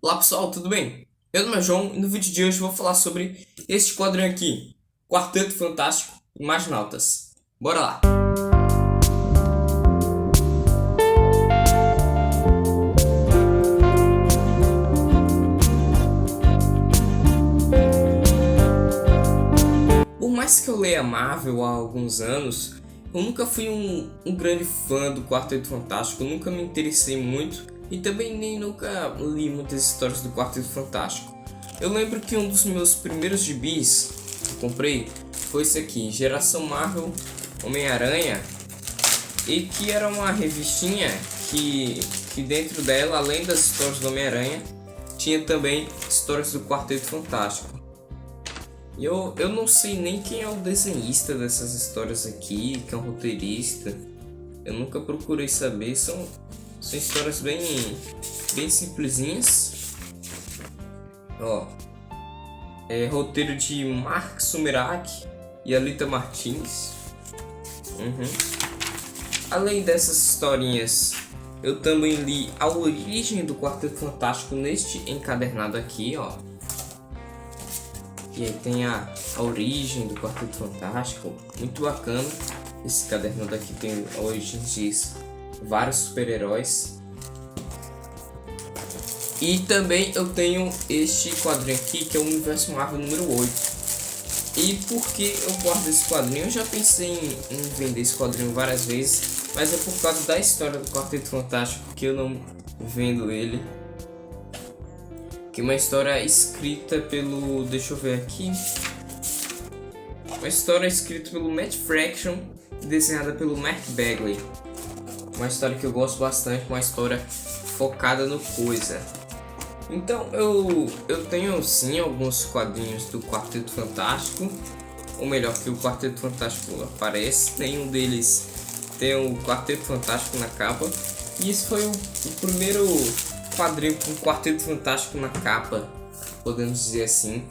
Olá pessoal, tudo bem? Eu sou o João e no vídeo de hoje vou falar sobre este quadrinho aqui, Quarteto Fantástico e Marginautas. Bora lá! Por mais que eu leia Marvel há alguns anos, eu nunca fui um grande fã do Quarteto Fantástico, eu nunca me interessei muito e também nem nunca li muitas histórias do Quarteto Fantástico. Eu lembro que um dos meus primeiros gibis que eu comprei foi esse aqui, Geração Marvel Homem-Aranha, e que era uma revistinha que dentro dela, além das histórias do Homem-Aranha, tinha também histórias do Quarteto Fantástico. Eu não sei nem quem é o desenhista dessas histórias aqui, que é um roteirista. Eu nunca procurei saber, são histórias bem simplesinhas. Ó, roteiro de Mark Sumerak e Alita Martins. Além dessas historinhas, eu também li a origem do Quarteto Fantástico neste encadernado aqui, ó. E aí tem a origem do Quarteto Fantástico, muito bacana. Esse caderno daqui tem a origem de vários super-heróis. E também eu tenho este quadrinho aqui, que é o Universo Marvel número 8. E por que eu guardo esse quadrinho? Eu já pensei em vender esse quadrinho várias vezes, mas é por causa da história do Quarteto Fantástico que eu não vendo ele. Que é uma história escrita pelo... deixa eu ver aqui. Uma história escrita pelo Matt Fraction e desenhada pelo Mark Bagley. Uma história que eu gosto bastante, uma história focada no Coisa. Então eu tenho sim alguns quadrinhos do Quarteto Fantástico. Ou melhor, que o Quarteto Fantástico aparece. Nenhum deles tem o Quarteto Fantástico na capa. E esse foi o primeiro quadrinho com o Quarteto Fantástico na capa, podemos dizer assim.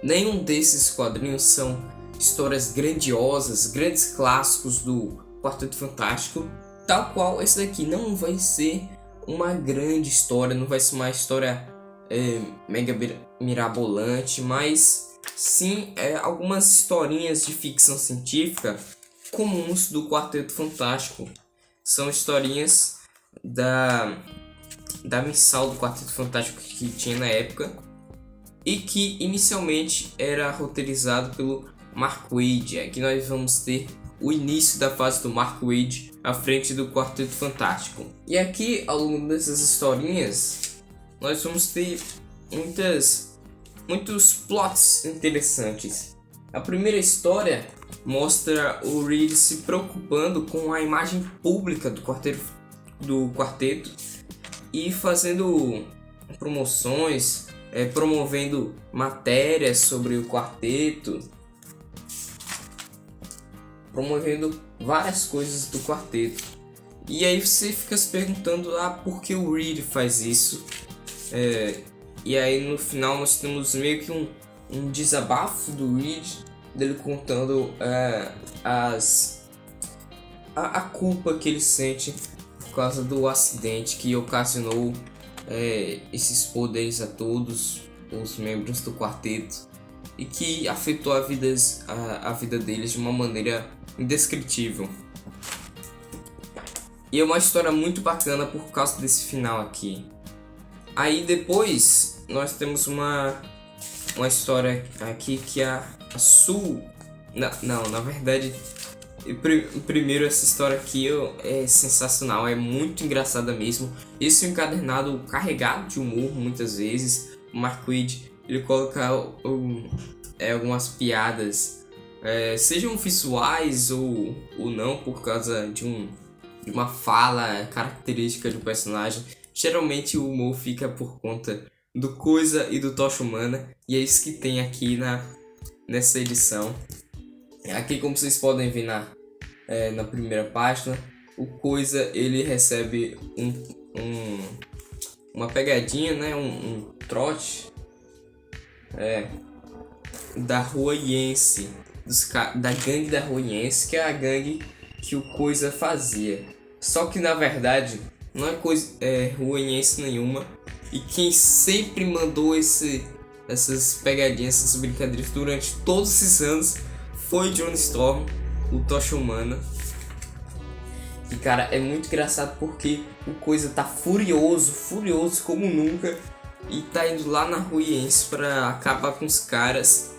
Nenhum desses quadrinhos são histórias grandiosas, grandes clássicos do Quarteto Fantástico, tal qual esse daqui não vai ser uma grande história, não vai ser uma história mega mirabolante, mas sim algumas historinhas de ficção científica comuns do Quarteto Fantástico. São historinhas da mensal do Quarteto Fantástico que tinha na época e que inicialmente era roteirizado pelo Mark Waid. Aqui nós vamos ter o início da fase do Mark Waid à frente do Quarteto Fantástico. E aqui, ao longo dessas historinhas, nós vamos ter muitos plots interessantes. A primeira história mostra o Reed se preocupando com a imagem pública do quarteto e fazendo promoções, promovendo matérias sobre o quarteto, promovendo várias coisas do quarteto. E aí você fica se perguntando por que o Reed faz isso. E aí no final nós temos meio que um desabafo do Reed, dele contando a culpa que ele sente por causa do acidente que ocasionou esses poderes a todos os membros do quarteto e que afetou a vida deles de uma maneira indescritível. E é uma história muito bacana por causa desse final aqui. Aí depois nós temos uma história aqui que a Sue... Não, na verdade... Primeiro, essa história aqui é sensacional, é muito engraçada mesmo. Esse é um encadernado carregado de humor muitas vezes. O Mark Waid, ele coloca algumas piadas, sejam visuais ou não, por causa de uma fala característica do personagem. Geralmente o humor fica por conta do Coisa e do Tocha Humana, e é isso que tem aqui nessa edição. Aqui, como vocês podem ver na primeira página, o Coisa ele recebe uma pegadinha, né, um trote da Rua Iense, da gangue da Rua Iense, que é a gangue que o Coisa fazia. Só que na verdade não é Rua Iense nenhuma, E quem sempre mandou essas pegadinhas, essas brincadeiras durante todos esses anos foi Johnny Storm, o Tocha Humana. E cara, é muito engraçado porque o Coisa tá furioso como nunca. E tá indo lá na Ruiense pra acabar com os caras.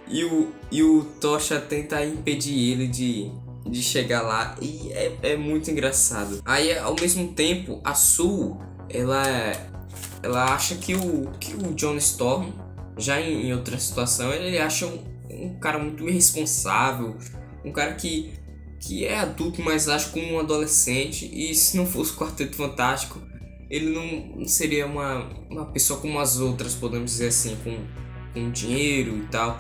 E o Tocha tenta impedir ele de chegar lá. E é muito engraçado. Aí ao mesmo tempo, a Sul, ela acha que o Johnny Storm, já em outra situação, ele acha um cara muito irresponsável. Um cara que é adulto, mas age como um adolescente. E se não fosse o Quarteto Fantástico, ele não seria uma pessoa como as outras, podemos dizer assim, com dinheiro e tal.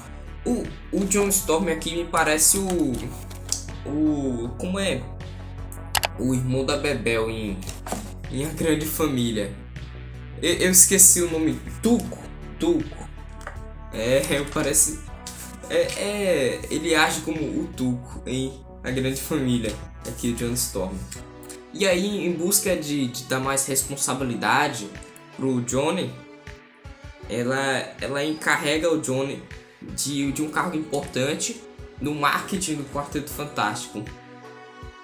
O John Storm aqui me parece como é? O irmão da Bebel em A Grande Família. Eu esqueci o nome. Tuco. Parece... ele age como o Tuco em A Grande Família, aqui o John Storm. E aí, em busca de dar mais responsabilidade pro Johnny, ela encarrega o Johnny de um cargo importante no marketing do Quarteto Fantástico.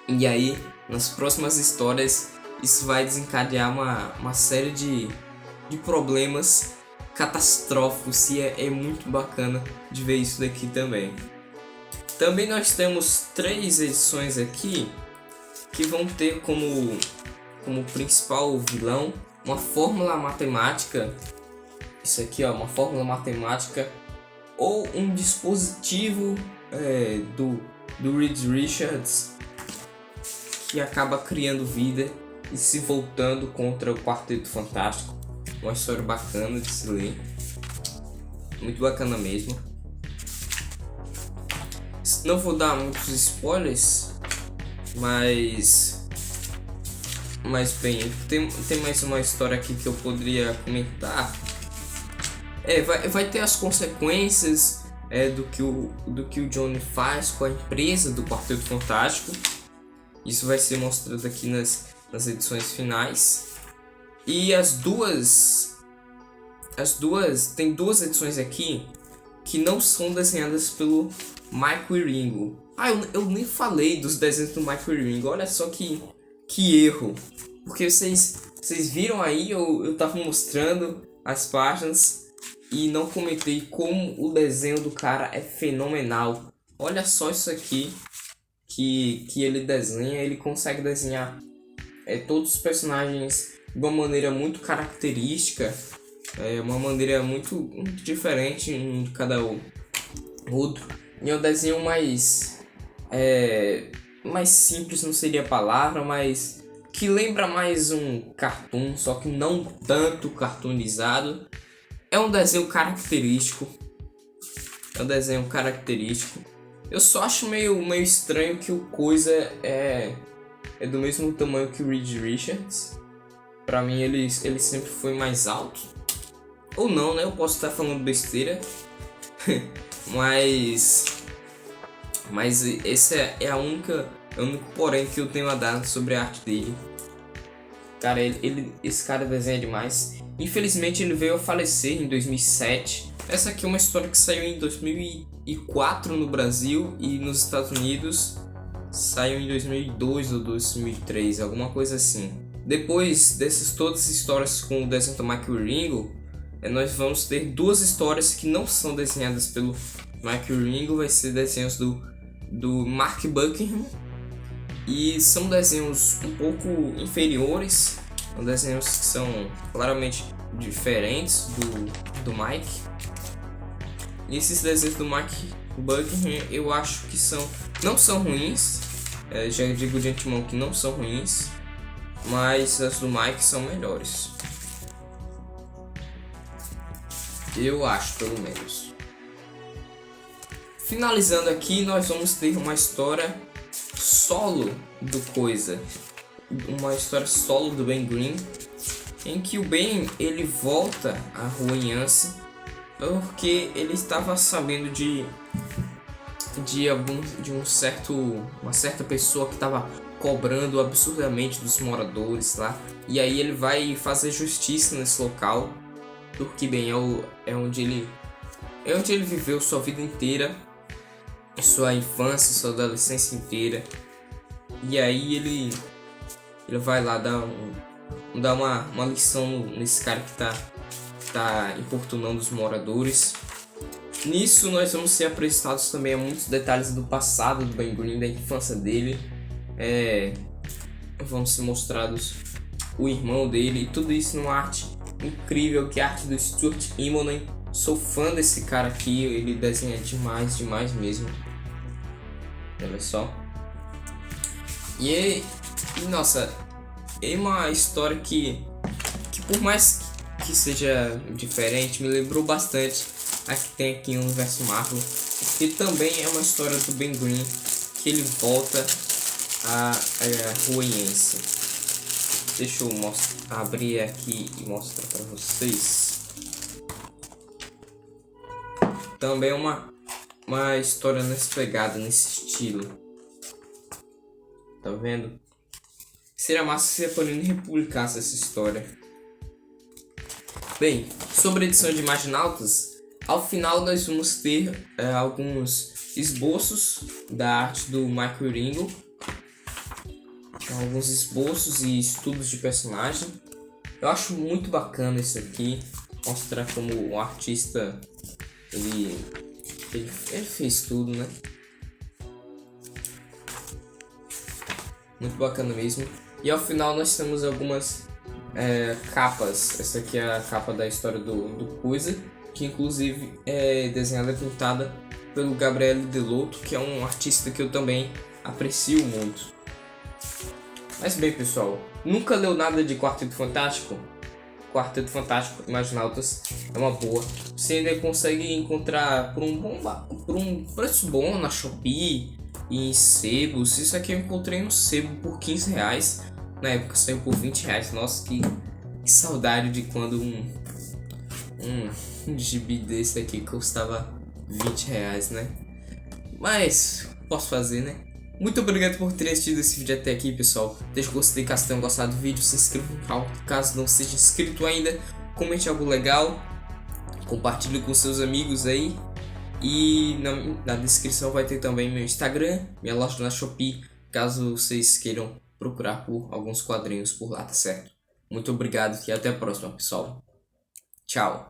E aí, nas próximas histórias, isso vai desencadear uma série de problemas catastróficos, e é muito bacana de ver isso daqui também. Também nós temos 3 edições aqui que vão ter como principal vilão uma fórmula matemática. Isso aqui, ó, uma fórmula matemática ou um dispositivo do Reed Richards, que acaba criando vida e se voltando contra o Quarteto Fantástico. Uma história bacana de se ler, muito bacana mesmo. Não vou dar muitos spoilers, mas bem, tem mais uma história aqui que eu poderia comentar. Vai ter as consequências do que o Johnny faz com a empresa do Quarteto Fantástico. Isso vai ser mostrado aqui nas edições finais. E tem 2 edições aqui que não são desenhadas pelo Mike Wieringo. Eu nem falei dos desenhos do Mike Wieringo. Olha só que erro. Porque vocês viram aí, eu tava mostrando as páginas e não comentei como o desenho do cara é fenomenal. Olha só isso aqui que ele desenha. Ele consegue desenhar todos os personagens de uma maneira muito característica. Uma maneira muito diferente de cada outro. E é um desenho mais simples, não seria a palavra, mas que lembra mais um cartoon, só que não tanto cartoonizado. É um desenho característico. Eu só acho meio estranho que o Coisa é do mesmo tamanho que o Reed Richards. Pra mim ele sempre foi mais alto. Ou não, né? Eu posso estar falando besteira. mas esse é o único porém que eu tenho a dar sobre a arte dele. Cara, esse cara desenha demais. Infelizmente ele veio a falecer em 2007. Essa aqui é uma história que saiu em 2004 no Brasil, e nos Estados Unidos saiu em 2002 ou 2003, alguma coisa assim. Depois dessas todas as histórias com o desenho do Mike Wieringo, nós vamos ter 2 histórias que não são desenhadas pelo Mike Wieringo. Vai ser desenhos do Mark Buckingham, e são desenhos um pouco inferiores, são desenhos que são claramente diferentes do Mike. E esses desenhos do Mark Buckingham eu acho que não são ruins, já digo de antemão que não são ruins, mas as do Mike são melhores. Eu acho, pelo menos. Finalizando aqui, nós vamos ter uma história solo do Coisa. Uma história solo do Ben Grimm, em que o Ben ele volta à Ruiense porque ele estava sabendo de uma certa pessoa que estava cobrando absurdamente dos moradores lá. E aí ele vai fazer justiça nesse local, porque bem, é onde ele viveu sua vida inteira, sua infância, sua adolescência inteira. E aí ele vai lá dar uma lição nesse cara que tá importunando os moradores. Nisso nós vamos ser apresentados também a muitos detalhes do passado do Ben Green, da infância dele. Vamos ser mostrados o irmão dele, e tudo isso numa arte incrível, que é a arte do Stuart Immonen. Sou fã desse cara aqui, ele desenha demais mesmo. Olha só. E nossa, é uma história que por mais que seja diferente, me lembrou bastante a que tem aqui no universo Marvel, que também é uma história do Ben Green, que ele volta a Ruiense. Deixa eu abrir aqui e mostrar para vocês. Também é uma história nessa pegada, nesse estilo. Tá vendo? Seria massa se a Panini republicasse essa história. Bem, sobre a edição de Imaginautas, ao final nós vamos ter alguns esboços da arte do Michael Ringo. Alguns esboços e estudos de personagem. Eu acho muito bacana isso aqui. Mostrar como o artista ele fez tudo, né? Muito bacana mesmo. E ao final nós temos algumas capas. Essa aqui é a capa da história do Coisa, que inclusive é desenhada e pintada pelo Gabriele Delotto, que é um artista que eu também aprecio muito. Mas bem, pessoal, nunca leu nada de Quarteto Fantástico? Quarteto Fantástico Imaginautas é uma boa. Você ainda consegue encontrar por um preço bom na Shopee e em sebos. Isso aqui eu encontrei no sebo por R$15. Na época saiu por R$20. Nossa, que saudade de quando um gibi desse aqui custava R$20, né? Mas posso fazer, né? Muito obrigado por ter assistido esse vídeo até aqui, pessoal. Deixa o gostei caso tenham gostado do vídeo. Se inscreva no canal caso não seja inscrito ainda. Comente algo legal. Compartilhe com seus amigos aí. E na descrição vai ter também meu Instagram, minha loja na Shopee, caso vocês queiram procurar por alguns quadrinhos por lá, tá certo? Muito obrigado e até a próxima, pessoal. Tchau.